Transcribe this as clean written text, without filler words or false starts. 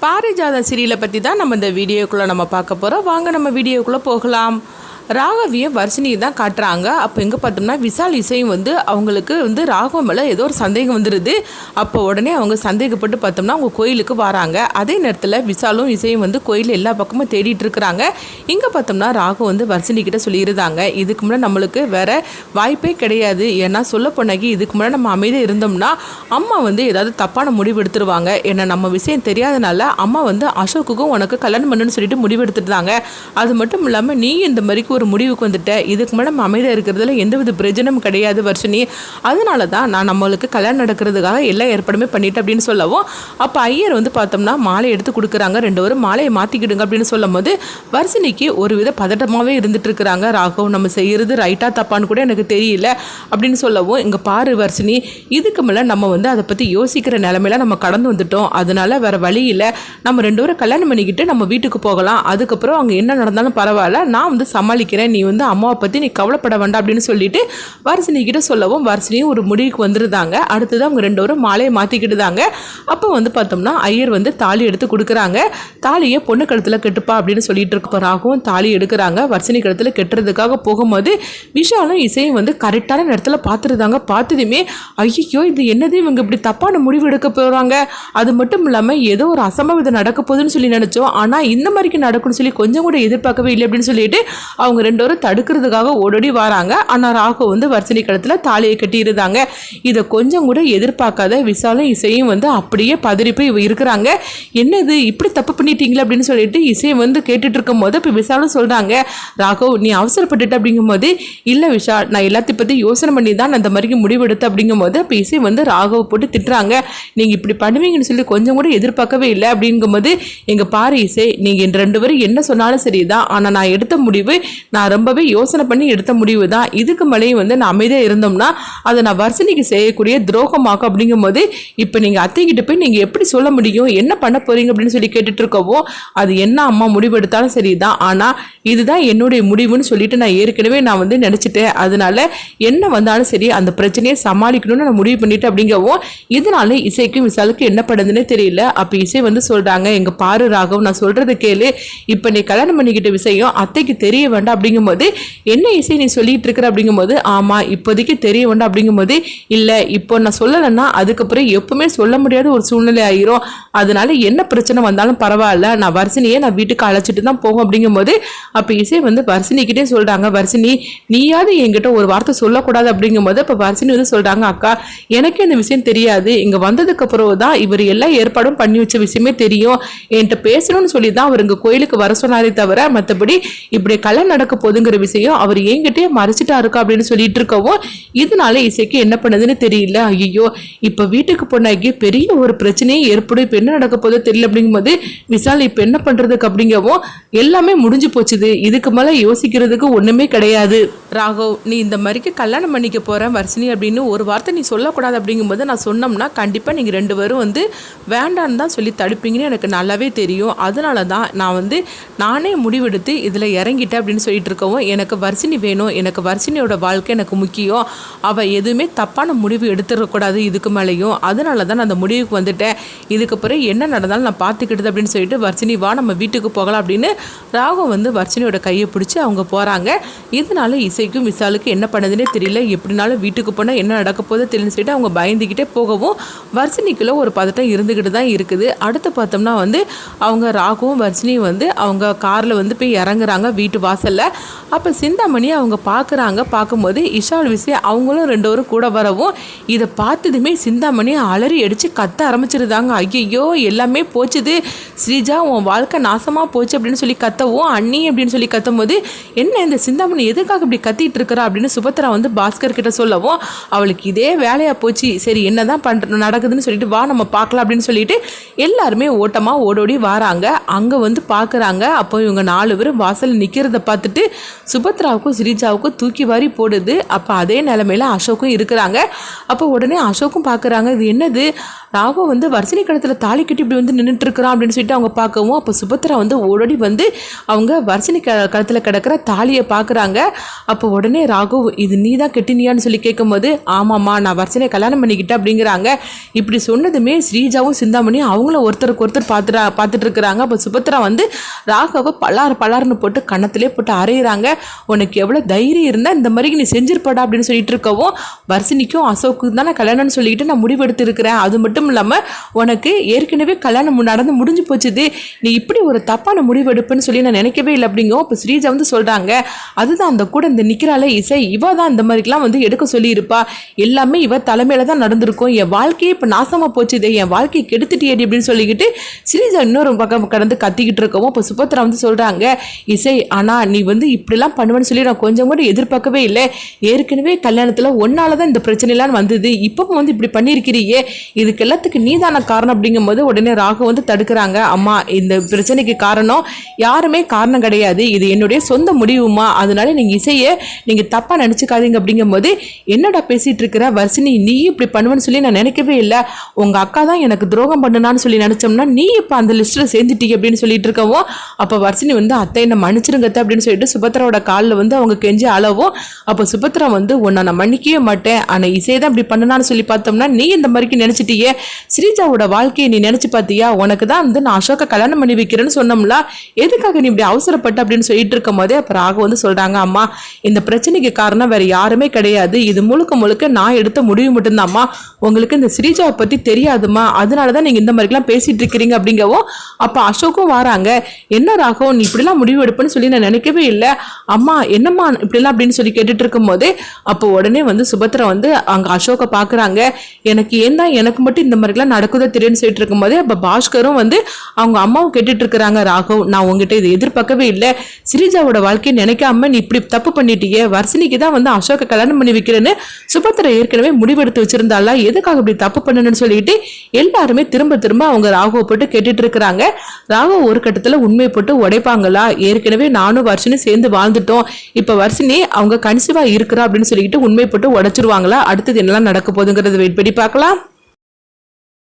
பாரிஜாத சீரியலை பற்றி தான் நம்ம இந்த வீடியோக்குள்ளே நம்ம பார்க்க போகிறோம். வாங்க நம்ம வீடியோக்குள்ளே போகலாம். ராகவியும் வர்ஷினியை தான் காட்டுறாங்க. அப்போ எங்கே பார்த்தோம்னா விஷால் இசையும் அவங்களுக்கு ராகவன் மேலே ஏதோ ஒரு சந்தேகம் வந்துடுது. அப்போ உடனே அவங்க சந்தேகப்பட்டு பார்த்தோம்னா அவங்க கோயிலுக்கு வராங்க. அதே நேரத்தில் விஷாலும் இசையும் கோயில் எல்லா பக்கமும் தேடிட்டு இருக்கிறாங்க. இங்கே பார்த்தோம்னா ராகவ் வர்ஷினிக்கிட்ட சொல்லியிருந்தாங்க, இதுக்கு முன்னாடி நம்மளுக்கு வேறு வாய்ப்பே கிடையாது. ஏன்னா சொல்ல போனாக்கி இதுக்கு முன்னாடி நம்ம அமைதியாக இருந்தோம்னா அம்மா ஏதாவது தப்பான முடிவு எடுத்துருவாங்க. ஏன்னா நம்ம விஷயம் தெரியாதனால அம்மா அசோக்குக்கும் உனக்கு கல்யாணம் பண்ணுன்னு சொல்லிட்டு முடிவு எடுத்துட்டாங்க. அது மட்டும் இல்லாமல் நீ இந்த மாதிரி ஒரு முடிவுக்கு வந்துட்ட. இதுக்கு மேடம் அமைதியாக இருக்கிறதுல எந்தவித பிரச்சனையும் கிடையாது வர்ஷினி. அதனால தான் நான் நம்மளுக்கு கல்யாணம் நடக்கிறதுக்காக எல்லா ஏற்பாடுமே பண்ணிட்டேன் அப்படின்னு சொல்லவும், அப்போ ஐயர் பார்த்தோம்னா மாலை எடுத்து கொடுக்குறாங்க. ரெண்டு பேரும் மாலையை மாற்றிக்கிடுங்க அப்படின்னு சொல்லும் போது வர்ஷினிக்கு ஒரு வித பதட்டமாகவே இருந்துட்டு இருக்கிறாங்க. ராகவ் நம்ம செய்கிறது ரைட்டாக தப்பான்னு கூட எனக்கு தெரியல அப்படின்னு சொல்லவும், இங்கே பாரு வர்ஷினி, இதுக்கு மேலே நம்ம அதை பற்றி யோசிக்கிற நிலைமையில நம்ம கடந்து வந்துட்டோம். அதனால வேற வழி இல்லை. நம்ம ரெண்டு பேரும் கல்யாணம் பண்ணிக்கிட்டு நம்ம வீட்டுக்கு போகலாம். அதுக்கப்புறம் அங்கே என்ன நடந்தாலும் பரவாயில்ல, நான் சமாளிக்கிறேன். நீ அம்மாவை பற்றி நீ கவலைப்பட வேண்டாம் அப்படின்னு சொல்லிட்டு வர்ஷினி கிட்ட சொல்லவும் வர்ஷினியும் ஒரு முடிவுக்கு வந்துருந்தாங்க. அடுத்தது அவங்க ரெண்டு பேரும் மாலையை மாற்றிக்கிட்டுதாங்க. அப்போ பார்த்தோம்னா ஐயர் தாலி எடுத்து கொடுக்குறாங்க. தாலியை பொண்ணு கழுத்தில் கெட்டுப்பா அப்படின்னு சொல்லிட்டு இருப்பராகவும் தாலி எடுக்கிறாங்க. வர்ஷினி கழுத்தில் கெட்டுறதுக்காக போகும்போது விஷாலும் இசையும் கரெக்டான நேரத்தில் பார்த்துருந்தாங்க. பார்த்ததுமே ஐயோ இது என்னது, இவங்க இப்படி தப்பான முடிவு எடுக்க போகிறாங்க. அது மட்டும் இல்லாமல் ஏதோ ஒரு அசம்பாவிதம் நடக்க போகுதுன்னு சொல்லி நினச்சோம். ஆனால் இந்த மாதிரிக்கு நடக்கும்னு சொல்லி கொஞ்சம் கூட எதிர்பார்க்கவே இல்லை அப்படின்னு சொல்லிட்டு அவங்க ரெண்டு பேரும் தடுக்கிறதுக்காக ஓடோடி வராங்க. ஆனால் ராகவ் வர்ஷினி கழுத்தில் தாலியை கட்டியிருந்தாங்க. இதை கொஞ்சம் கூட எதிர்பார்க்காத விஷாலும் இசையும் அப்படியே பதறி போய் இருக்கிறாங்க. என்னது இப்படி தப்பு பண்ணிட்டீங்களா அப்படின்னு சொல்லிட்டு இசையை கேட்டுட்டு இருக்கும் போது இப்போ விஷாலும் சொல்கிறாங்க, ராகவ் நீ அவசரப்பட்டுட்ட அப்படிங்கும் போது, இல்லை விஷால் நான் எல்லாத்தையும் பற்றி யோசனை பண்ணி தான் அந்த மாதிரி முடிவெடுத்து அப்படிங்கும் போது இப்போ இசை ராகவ் போட்டு திட்டுறாங்க. நீங்கள் இப்படி பண்ணுவீங்கன்னு சொல்லி கொஞ்சம் கூட எதிர்பார்க்கவே இல்லை அப்படிங்கும் போது, எங்கள் பாரு இசை, நீங்கள் ரெண்டு பேரும் என்ன சொன்னாலும் சரிதான், ஆனால் நான் எடுத்த முடிவு நான் ரொம்பவே யோசனை பண்ணி எடுத்த முடிவு தான். இதுக்கு மேலேயும் நான் அமைதியாக இருந்தோம்னா அதை நான் வர்ஷினிக்கு செய்யக்கூடிய துரோகமாக்கும் அப்படிங்கும் போது, இப்போ நீங்கள் அத்தைக்கிட்ட போய் நீங்கள் எப்படி சொல்ல முடியும், என்ன பண்ண போறீங்க அப்படின்னு சொல்லி கேட்டுட்டு இருக்கவோ, அது என்ன அம்மா முடிவு எடுத்தாலும் சரிதான், ஆனால் இதுதான் என்னுடைய முடிவுன்னு சொல்லிட்டு நான் ஏற்கனவே நான் நினச்சிட்டேன். அதனால என்ன வந்தாலும் சரி அந்த பிரச்சனையை சமாளிக்கணும்னு நான் முடிவு பண்ணிட்டேன் அப்படிங்கவும், இதனால இசைக்கும் விஷாலுக்கும் என்ன பண்ணுதுன்னே தெரியல. அப்போ இசை சொல்கிறாங்க, எங்கள் பாரு ராகவ் நான் சொல்கிறத கேளு, இப்போ நீ கல்யாணம் பண்ணிக்கிட்ட விஷயம் அத்தைக்கு தெரிய வேண்டாம் அப்படிங்கும்போது, என்ன இசை நீ சொல்லிட்டு இருக்கிற அப்படிங்கும்போது, ஆமாம் இப்போதைக்கு தெரிய வேண்டாம் அப்படிங்கும்போது, இல்லை இப்போ நான் சொல்லலைன்னா அதுக்கப்புறம் எப்பவுமே சொல்ல முடியாத ஒரு சூழ்நிலை ஆகிரும். அதனால என்ன பிரச்சனை வந்தாலும் பரவாயில்ல, நான் வர்ஷினியை நான் வீட்டுக்கு அழைச்சிட்டு தான் போகும் அப்படிங்கும்போது, அப்போ இசை வர்ஷினிக்கிட்டே சொல்கிறாங்க, வர்ஷினி நீயாவது என்கிட்ட ஒரு வார்த்தை சொல்லக்கூடாது அப்படிங்கும்போது, இப்போ வர்ஷினி சொல்கிறாங்க, அக்கா எனக்கு இந்த விஷயம் தெரியாது, இங்கே வந்ததுக்கு அப்புறம் தான் இவர் எல்லா ஏற்பாடும் பண்ணி வச்ச விஷயமே தெரியும். என்கிட்ட பேசணும்னு சொல்லி தான் அவர் இங்கே கோயிலுக்கு வர சொன்னாரே தவிர மற்றபடி இப்படி கல்யாணம் நடக்க போதுங்கிற விஷயம் அவர் என்கிட்டயே மறைச்சிட்டா இருக்கா அப்படின்னு சொல்லிட்டு இருக்கவும், இதனால இசைக்கு என்ன பண்ணதுன்னு தெரியல. ஐயோ இப்போ வீட்டுக்கு போனாக்கி பெரிய ஒரு பிரச்சனையே ஏற்படும், இப்போ என்ன நடக்க போதோ தெரியல அப்படிங்கும்போது, விஷால் இப்போ என்ன பண்ணுறதுக்கு அப்படிங்கவும், எல்லாமே முடிஞ்சு போச்சுது, இதுக்கு மேலே யோசிக்கிறதுக்கு ஒன்றுமே கிடையாது. ராகவ் நீ இந்த மாதிரிக்கு கல்யாணம் பண்ணிக்க போகிறேன் வர்ஷினி அப்படின்னு ஒரு வார்த்தை நீ சொல்லக்கூடாது அப்படிங்கும்போது, நான் சொன்னோம்னா கண்டிப்பாக நீங்கள் ரெண்டு பேரும் வேண்டான்னு தான் சொல்லி தடுப்பீங்கன்னு எனக்கு நல்லாவே தெரியும். அதனால தான் நான் நானே முடிவெடுத்து இதில் இறங்கிட்டேன் அப்படின்னு சொல்லிட்டு இருக்கவும், எனக்கு வர்ஷினி வேணும், எனக்கு வர்ஷினியோட வாழ்க்கை எனக்கு முக்கியம், அவள் எதுவுமே தப்பான முடிவு எடுத்துடக்கூடாது இதுக்கு மேலேயும், அதனால தான் நான் அந்த முடிவுக்கு வந்துட்டேன். இதுக்கப்புறம் என்ன நடந்தாலும் நான் பார்த்துக்கிட்டது அப்படின்னு சொல்லிட்டு, வர்ஷினி வா நம்ம வீட்டுக்கு போகலாம் அப்படின்னு ராகவ் வர்ஷினியோட கையை பிடிச்சி அவங்க போகிறாங்க. இதனால இசைக்கும் விஷாலுக்கும் என்ன பண்ணதுன்னே தெரியல. எப்படினாலும் வீட்டுக்கு போனால் என்ன நடக்க போதோ தெரியலன்னு சொல்லிட்டு அவங்க பயந்துக்கிட்டே போகவும், வர்ஷினிக்குள்ள ஒரு பதட்டம் இருந்துக்கிட்டு தான் இருக்குது. அடுத்து பார்த்தோம்னா அவங்க ராகவும் வர்ஷினியும் அவங்க காரில் போய் இறங்குறாங்க வீட்டு வாசலில். அப்போ சிந்தாமணி அவங்க பார்க்கும்போது விஷால் விஷயம் அவங்களும் ரெண்டு பேரும் கூட வரவும், இதை பார்த்ததுமே சிந்தாமணி அலறி அடித்து கத்த ஆரம்பிச்சிருந்தாங்க. ஐயோ எல்லாமே போச்சுது ஸ்ரீஜா, உன் வாழ்க்கை நாசமாக போச்சு அப்படின்னு சொல்லி கத்தவும், அண்ணி அப்படின்னு சொல்லி கத்தும் போது, என்ன இந்த சிந்தாமணி எதுக்காக இப்படி கத்திட்டு இருக்கிறா அப்படின்னு சுபத்ரா பாஸ்கர் கிட்ட சொல்லவும், அவளுக்கு இதே வேலையாக போச்சு, சரி என்னதான் நடக்குதுன்னு சொல்லிட்டு வா நம்ம பார்க்கலாம் அப்படின்னு சொல்லிட்டு எல்லாருமே ஓட்டமாக ஓடோடி வராங்க. அங்கே பார்க்குறாங்க. அப்போ இவங்க 4 பேர் வாசல் நிற்கிறத பார்த்துட்டு சுபத்ராவுக்கும் ஸ்ரீஜாவுக்கும் தூக்கி வாரி போடுது. அப்போ அதே நிலைமையில அசோக்கும் இருக்கிறாங்க. அப்போ உடனே அசோக்கும் பார்க்குறாங்க, இது என்னது ராகவ் வந்து வர்ஷினி கழுத்தில் தாலி கட்டி இப்படி வந்து நின்றுட்டு இருக்கிறான் அப்படின்னு சொல்லிட்டு அவங்க பார்க்கவும், அப்போ சுபத்ரா வந்து ஓடோடி வந்து அவங்க வர்ஷினி கழுத்தில் கிடக்கிற தாலியை பார்க்குறாங்க. அப்போ உடனே ராகவ், இது நீ தான் கெட்டினியான்னு சொல்லி கேட்கும்போது, ஆமாம்மா நான் வர்ஷினியை கல்யாணம் பண்ணிக்கிட்டேன் அப்படிங்கிறாங்க. இப்படி சொன்னதுமே ஸ்ரீஜாவும் சிந்தாமணியும் அவங்களும் ஒருத்தருக்கு ஒருத்தர் பார்த்துட்டு இருக்கிறாங்க. அப்போ சுபத்ரா வந்து ராகவை பலார்னு போட்டு கன்னத்திலே போட்டு அரைகிறாங்க. உனக்கு எவ்வளோ தைரியம் இருந்தால் இந்த மாதிரி நீ செஞ்சிருப்படா அப்படின்னு சொல்லிட்டு இருக்கவும், வர்ஷினிக்கும் அசோக்கு தான் நான் கல்யாணம்னு சொல்லிக்கிட்டு நான் முடிவெடுத்து இருக்கிறேன். அது மட்டும் இல்லாமல் உனக்கு ஏற்கனவே கல்யாணம் நடந்து முடிஞ்சு போச்சுது, நீ இப்படி ஒரு தப்பான முடிவெடுப்புன்னு சொல்லி நான் நினைக்கவே இல்லை அப்படிங்கும். இப்போ ஸ்ரீஜா வந்து சொல்கிறாங்க, அதுதான் அந்த கூட இந்த நிற்கிறாளே இசை, இவ தான் இந்த மாதிரிலாம் வந்து எடுக்க சொல்லியிருப்பா, எல்லாமே இவ தலைமையில தான் நடந்திருக்கும், என் வாழ்க்கையே இப்போ நாசமாக போச்சுது, என் வாழ்க்கையை கெடுத்துட்டியடி அப்படின்னு சொல்லிக்கிட்டு ஸ்ரீஜா இன்னொரு பக்கம் கடந்து கத்திக்கிட்டு இருக்கவும், இப்போ சுபத்ரா வந்து சொல்கிறாங்க, இசை ஆனால் நீ வந்து இப்படிலாம் பண்ணுவேன்னு சொல்லி நான் கொஞ்சம் கூட எதிர்பார்க்கவே இல்லை, ஏற்கனவே கல்யாணத்தில் ஒன்னால தான் இந்த பிரச்சனைலாம் வந்தது, இப்போ வந்து இப்படி பண்ணியிருக்கிறியே, இதுக்கு எல்லாத்துக்கு நீதான காரணம் அப்படிங்கும் போது உடனே ராகு வந்து தடுக்கிறாங்க. அம்மா இந்த பிரச்சனைக்கு காரணம் யாருமே காரணம் கிடையாது, இது என்னுடைய சொந்த முடிவுமா, அதனால நீங்க இசையை நீங்க தப்பா நினைச்சுக்காதீங்க அப்படிங்கும் போது, என்னடா பேசிட்டு இருக்கிற வர்ஷினி, நீ இப்படி பண்ணுவேன்னு சொல்லி நான் நினைக்கவே இல்லை, உங்க அக்கா தான் எனக்கு துரோகம் பண்ணுனான்னு சொல்லி நினைச்சோம்னா நீ இப்ப அந்த லிஸ்ட்ல சேர்ந்துட்டீங்க அப்படின்னு சொல்லிட்டு இருக்கவும், அப்ப வர்ஷினி வந்து அத்தை என்ன மன்னிச்சிருங்கத்த அப்படின்னு சொல்லிட்டு சுபத்ராவோட காலில் வந்து அவங்க கெஞ்சி அளவும், அப்போ சுபத்ரா வந்து உன்னை நான் மன்னிக்கவே மாட்டேன், ஆனா இசை தான் இப்படி பண்ணனான்னு சொல்லி பார்த்தோம்னா நீ இந்த மாதிரி நினைச்சிட்டியே, ஸ்ரீஜாவோட வாழ்க்கையை நீ நினைச்சு பார்த்தியா, உனக்கு தான் வந்து நான் அசோக்க கல்யாணம் பண்ணி வைக்கிறேன்னு சொன்னோம்ல, எதுக்காக நீ இப்படி அவசரப்பட்ட அப்படின்னு சொல்லிட்டு இருக்கும் போதே அப்ப ராகு வந்து சொல்றாங்க, அம்மா இந்த பிரச்சனைக்கு காரணம் வேற யாருமே கிடையாது, இது முழுக்க முழுக்க நான் எடுத்த முடிவு மட்டும்தான்மா, உங்களுக்கு இந்த ஸ்ரீஜாவை பத்தி தெரியாதுமா, அதனாலதான் நீங்க இந்த மாதிரிலாம் பேசிட்டு இருக்கிறீங்க அப்படிங்கவும், அப்ப அசோக்கும் வராங்க, என்ன ராகு நீ இப்படிலாம் முடிவு எடுப்பேன்னு சொல்லி நான் நினைக்கவே இல்லை, அம்மா என்னம்மா இப்படிலாம் அப்படின்னு சொல்லி கேட்டுட்டு இருக்கும் போதே அப்போ உடனே வந்து சுபத்ரா வந்து அங்க அசோக்க பாக்குறாங்க, எனக்கு ஏன் தான் எனக்கு மட்டும் இந்த மாதிரிலாம் நடக்குதோ தெரியும்னு சொல்லிட்டு இருக்கும் போதே அப்ப பாஸ்கரும் வந்து அவங்க அம்மாவும் கேட்டுட்டு இருக்கிறாங்க, ராகவ் நான் உங்ககிட்ட இதை எதிர்பார்க்கவே இல்லை, ஸ்ரீஜாவோட வாழ்க்கையை நினைக்காம நீ இப்படி தப்பு பண்ணிட்டீங்க, வர்ஷினிக்கு தான் வந்து அசோக்க கல்யாணம் பண்ணி வைக்கிறேன்னு சுபத்ரா ஏற்கனவே முடிவெடுத்து வச்சிருந்தால, எதுக்காக இப்படி தப்பு பண்ணணும்னு சொல்லிட்டு எல்லாருமே திரும்ப திரும்ப அவங்க ராகவை போட்டு கேட்டுட்டு இருக்கிறாங்க. ராகவ் ஒரு கட்டத்துல உண்மையை போட்டு உடைப்பாங்களா, ஏற்கனவே நானும் வர்ஷினி சேர்ந்து வாழ்ந்துட்டோம், இப்ப வர்ஷினி அவங்க கன்சீவா இருக்கிறா அப்படின்னு சொல்லிட்டு உண்மையை போட்டு உடைச்சிருவாங்களா, அடுத்தது என்னெல்லாம் நடக்க போகுதுங்கிறத வெயிட் பண்ணி பார்க்கலாம்.